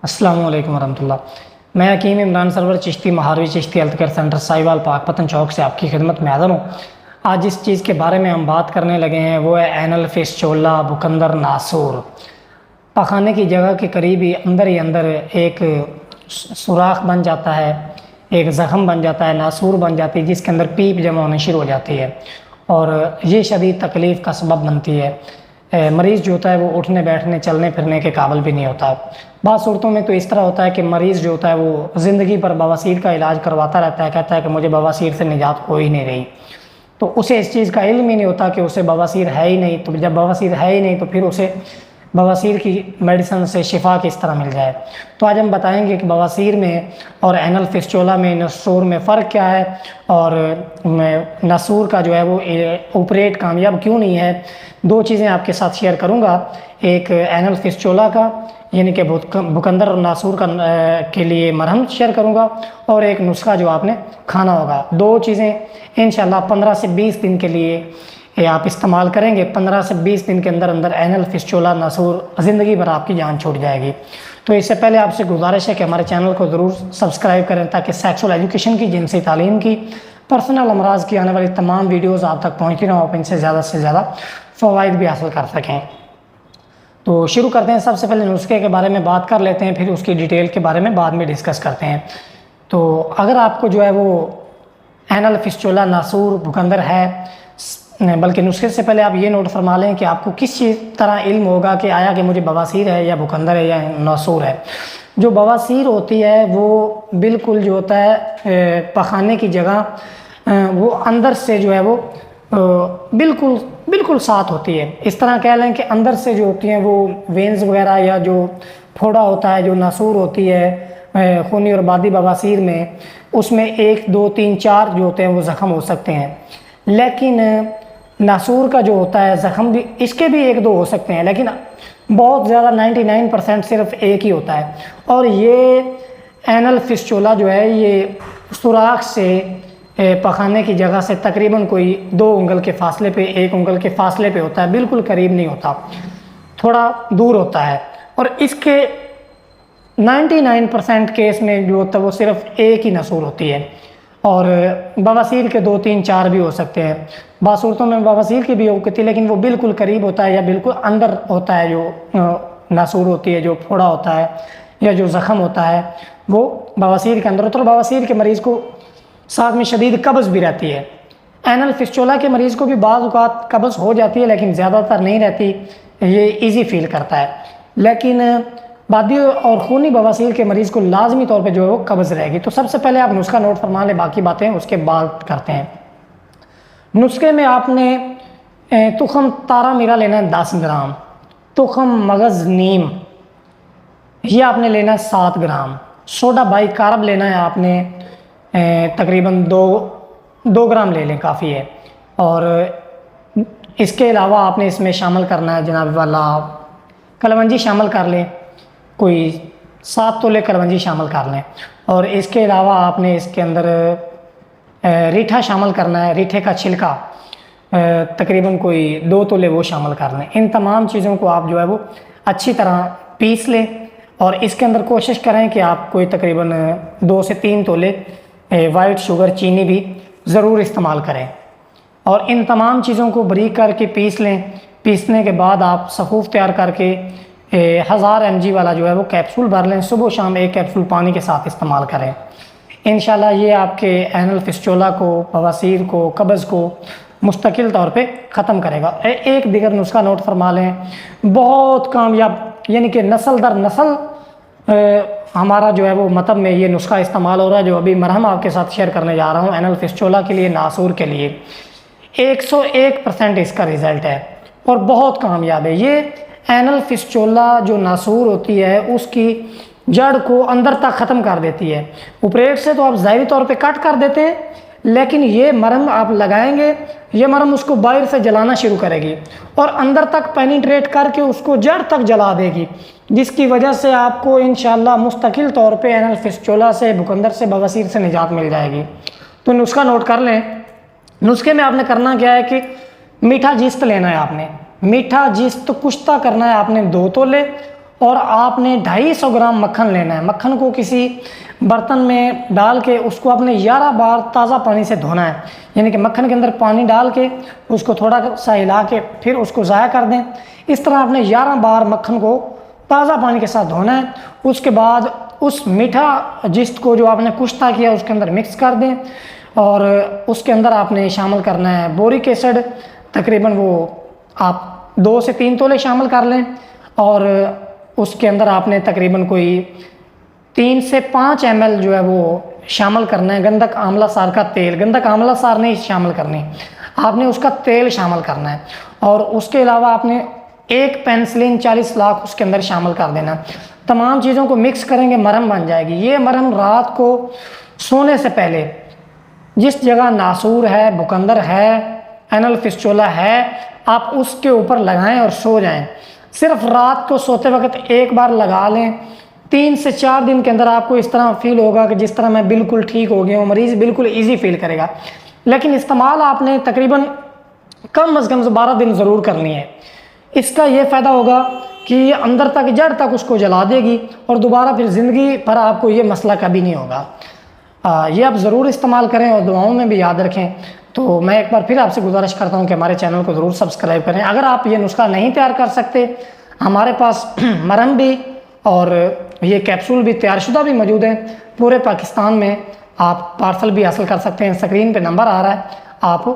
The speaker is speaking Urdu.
السلام علیکم ورحمۃ اللہ۔ میں Hakim Imran Sarwar Chishti Maharvi Chishti health care centre Sahiwal Pakpattan چوک سے آپ کی خدمت میں حاضر ہوں۔ آج جس چیز کے بارے میں ہم بات کرنے لگے ہیں وہ ہے اینل فسچولا بکندر ناسور۔ پخانے کی جگہ کے قریب ہی اندر ایک سوراخ بن جاتا ہے، ایک زخم بن جاتا ہے، ناسور بن جاتی ہے جس کے اندر پیپ جمع ہونے شروع ہو جاتی ہے اور یہ شدید تکلیف کا سبب بنتی ہے۔ مریض جو ہوتا ہے وہ اٹھنے بیٹھنے چلنے پھرنے کے قابل بھی نہیں ہوتا۔ بعض صورتوں میں تو اس طرح ہوتا ہے کہ مریض جو ہوتا ہے وہ زندگی پر بواسیر کا علاج کرواتا رہتا ہے، کہتا ہے کہ مجھے بواسیر سے نجات ہو ہی نہیں رہی، تو اسے اس چیز کا علم ہی نہیں ہوتا کہ اسے بواسیر ہے ہی نہیں۔ تو جب بواسیر ہے ہی نہیں تو پھر اسے بواسیر کی میڈیسن سے شفا کس طرح مل جائے۔ تو آج ہم بتائیں گے کہ بواسیر میں اور اینل فسچولا میں ناسور میں فرق کیا ہے اور ناسور کا جو ہے وہ آپریٹ کامیاب کیوں نہیں ہے۔ دو چیزیں آپ کے ساتھ شیئر کروں گا، ایک اینل فسچولا کا یعنی کہ بکندر اور ناسور کا کے لیے مرہم شیئر کروں گا، اور ایک نسخہ جو آپ نے کھانا ہوگا۔ دو چیزیں انشاءاللہ 15 سے 20 دن کے لیے آپ استعمال کریں گے۔ 15 سے 20 دن کے اندر اینل فسچولا ناسور زندگی بھر آپ کی جان چھوٹ جائے گی۔ تو اس سے پہلے آپ سے گزارش ہے کہ ہمارے چینل کو ضرور سبسکرائب کریں تاکہ سیکسول ایجوکیشن کی، جنسی تعلیم کی، پرسنل امراض کی آنے والی تمام ویڈیوز آپ تک پہنچتی رہوں، آپ ان سے زیادہ فوائد بھی حاصل کر سکیں۔ تو شروع کرتے ہیں۔ سب سے پہلے نسخے کے بارے میں بات کر لیتے ہیں، پھر اس کی ڈیٹیل کے بارے میں بعد میں ڈسکس کرتے ہیں۔ تو اگر آپ کو جو ہے وہ اینل فسچولا ناسور بکندر ہے، بلکہ نسخے سے پہلے آپ یہ نوٹ فرما لیں کہ آپ کو کس چیز طرح علم ہوگا کہ آیا کہ مجھے بواسیر ہے یا بکندر ہے یا ناسور ہے۔ جو بواسیر ہوتی ہے وہ بالکل جو ہوتا ہے پخانے کی جگہ وہ اندر سے جو ہے وہ بالکل ساتھ ہوتی ہے۔ اس طرح کہہ لیں کہ اندر سے جو ہوتی ہیں وہ وینز وغیرہ یا جو پھوڑا ہوتا ہے، جو ناسور ہوتی ہے خونی اور بادی بواسیر میں، اس میں 1 2 3 4 جو ہوتے ہیں وہ زخم ہو سکتے ہیں، لیکن ناسور کا جو ہوتا ہے زخم بھی اس کے بھی 1 2 ہو سکتے ہیں، لیکن بہت زیادہ 99% صرف ایک ہی ہوتا ہے۔ اور یہ اینل فسچولا جو ہے یہ سوراخ سے پخانے کی جگہ سے تقریباً کوئی 2 انگل کے فاصلے پہ، 1 انگل کے فاصلے پہ ہوتا ہے، بالکل قریب نہیں ہوتا، تھوڑا دور ہوتا ہے۔ اور اس کے 99% کیس میں جو ہوتا ہے وہ صرف ایک ہی ناسور ہوتی ہے، اور بواسیر کے 2 3 4 بھی ہو سکتے ہیں۔ بعض صورتوں میں بواسیر کی بھی ہوتی ہے لیکن وہ بالکل قریب ہوتا ہے یا بالکل اندر ہوتا ہے، جو ناسور ہوتی ہے، جو پھوڑا ہوتا ہے یا جو زخم ہوتا ہے وہ بواسیر کے اندر ہوتا ہے، اور بواسیر کے مریض کو ساتھ میں شدید قبض بھی رہتی ہے۔ اینل فسچولا کے مریض کو بھی بعض اوقات قبض ہو جاتی ہے لیکن زیادہ تر نہیں رہتی، یہ ایزی فیل کرتا ہے، لیکن بادی اور خونی بواسیر کے مریض کو لازمی طور پہ جو ہے وہ قبض رہے گی۔ تو سب سے پہلے آپ نسخہ نوٹ فرما لیں، باقی باتیں اس کے بعد کرتے ہیں۔ نسخے میں آپ نے تخم تارا میرا لینا ہے 10 گرام، تخم مغز نیم یہ آپ نے لینا ہے 7 گرام، سوڈا بائی کارب لینا ہے آپ نے تقریباً 2 گرام لے لیں، کافی ہے۔ اور اس کے علاوہ آپ نے اس میں شامل کرنا ہے جناب والا کلونجی شامل کر لیں، کوئی 7 تولے کلونجی شامل کر لیں، اور اس کے علاوہ آپ نے اس کے اندر ریٹھا شامل کرنا ہے، ریٹھے کا چھلکا تقریباً کوئی 2 تولے وہ شامل کر لیں۔ ان تمام چیزوں کو آپ جو ہے وہ اچھی طرح پیس لیں، اور اس کے اندر کوشش کریں کہ آپ کوئی تقریباً 2 سے 3 تولے وائٹ شوگر چینی بھی ضرور استعمال کریں، اور ان تمام چیزوں کو باریک کر کے پیس لیں۔ پیسنے کے بعد آپ سفوف تیار کر کے 1000 mg والا جو ہے وہ کیپسول بھر لیں، صبح و شام 1 کیپسول پانی کے ساتھ استعمال کریں۔ انشاءاللہ یہ آپ کے اینل فسچولا کو، بواسیر کو، قبض کو مستقل طور پہ ختم کرے گا۔ ایک دیگر نسخہ نوٹ فرما لیں، بہت کامیاب، یعنی کہ نسل در نسل ہمارا جو ہے وہ مطلب میں یہ نسخہ استعمال ہو رہا ہے، جو ابھی مرہم آپ کے ساتھ شیئر کرنے جا رہا ہوں اینل فسچولا کے لیے، ناسور کے لیے 101% اس کا رزلٹ ہے اور بہت کامیاب ہے۔ یہ اینل فسچولا جو ناسور ہوتی ہے اس کی جڑ کو اندر تک ختم کر دیتی ہے۔ آپریٹ سے تو آپ ظاہری طور پہ کٹ کر دیتے ہیں، لیکن یہ مرہم آپ لگائیں گے، یہ مرہم اس کو باہر سے جلانا شروع کرے گی اور اندر تک پینیٹریٹ کر کے اس کو جڑ تک جلا دے گی، جس کی وجہ سے آپ کو انشاءاللہ مستقل طور پہ اینل فسچولا سے، بکندر سے، بواسیر سے نجات مل جائے گی۔ تو نسخہ نوٹ کر لیں۔ نسخے میں آپ نے کرنا کیا ہے کہ میٹھا جست لینا ہے، آپ نے میٹھا جست کشتہ کرنا ہے آپ نے 2 تولے، اور آپ نے 250 گرام مکھن لینا ہے۔ مکھن کو کسی برتن میں ڈال کے اس کو آپ نے 11 بار تازہ پانی سے دھونا ہے، یعنی کہ مکھن کے اندر پانی ڈال کے اس کو تھوڑا سا ہلا کے پھر اس کو ضائع کر دیں۔ اس طرح آپ نے 11 بار مکھن کو تازہ پانی کے ساتھ دھونا ہے۔ اس کے بعد اس میٹھا جست کو جو آپ نے کشتا کیا اس کے اندر مکس کر دیں، اور اس کے اندر آپ نے شامل کرنا ہے بورک ایسڈ، تقریباً وہ آپ 2 سے 3 تولے شامل کر لیں، اور اس کے اندر آپ نے تقریباً کوئی 3 سے 5 ml جو ہے وہ شامل کرنا ہے گندک آملہ سار کا تیل۔ گندک آملہ سار نہیں شامل کرنی، آپ نے اس کا تیل شامل کرنا ہے، اور اس کے علاوہ آپ نے 1 پینسلین 40 لاکھ اس کے اندر شامل کر دینا۔ تمام چیزوں کو مکس کریں گے، مرہم بن جائے گی۔ یہ مرہم رات کو سونے سے پہلے جس جگہ ناسور ہے، بکندر ہے، اینل فسچولا ہے، آپ اس کے اوپر لگائیں اور سو جائیں۔ صرف رات کو سوتے وقت ایک بار لگا لیں، 3 سے 4 دن کے اندر آپ کو اس طرح فیل ہوگا کہ جس طرح میں بالکل ٹھیک ہو گیا ہوں، مریض بالکل ایزی فیل کرے گا۔ لیکن استعمال آپ نے تقریباً کم از کم 12 دن ضرور کرنی ہے۔ اس کا یہ فائدہ ہوگا کہ یہ اندر تک جڑ تک اس کو جلا دے گی، اور دوبارہ پھر زندگی پر آپ کو یہ مسئلہ کبھی نہیں ہوگا۔ یہ آپ ضرور استعمال کریں اور دعاؤں میں بھی یاد رکھیں۔ تو میں ایک بار پھر آپ سے گزارش کرتا ہوں کہ ہمارے چینل کو ضرور سبسکرائب کریں۔ اگر آپ یہ نسخہ نہیں تیار کر سکتے، ہمارے پاس مرہم بھی اور یہ کیپسول بھی تیار شدہ بھی موجود ہیں پورے پاکستان میں، آپ پارسل بھی حاصل کر سکتے ہیں۔ اسکرین پہ نمبر آ رہا ہے، آپ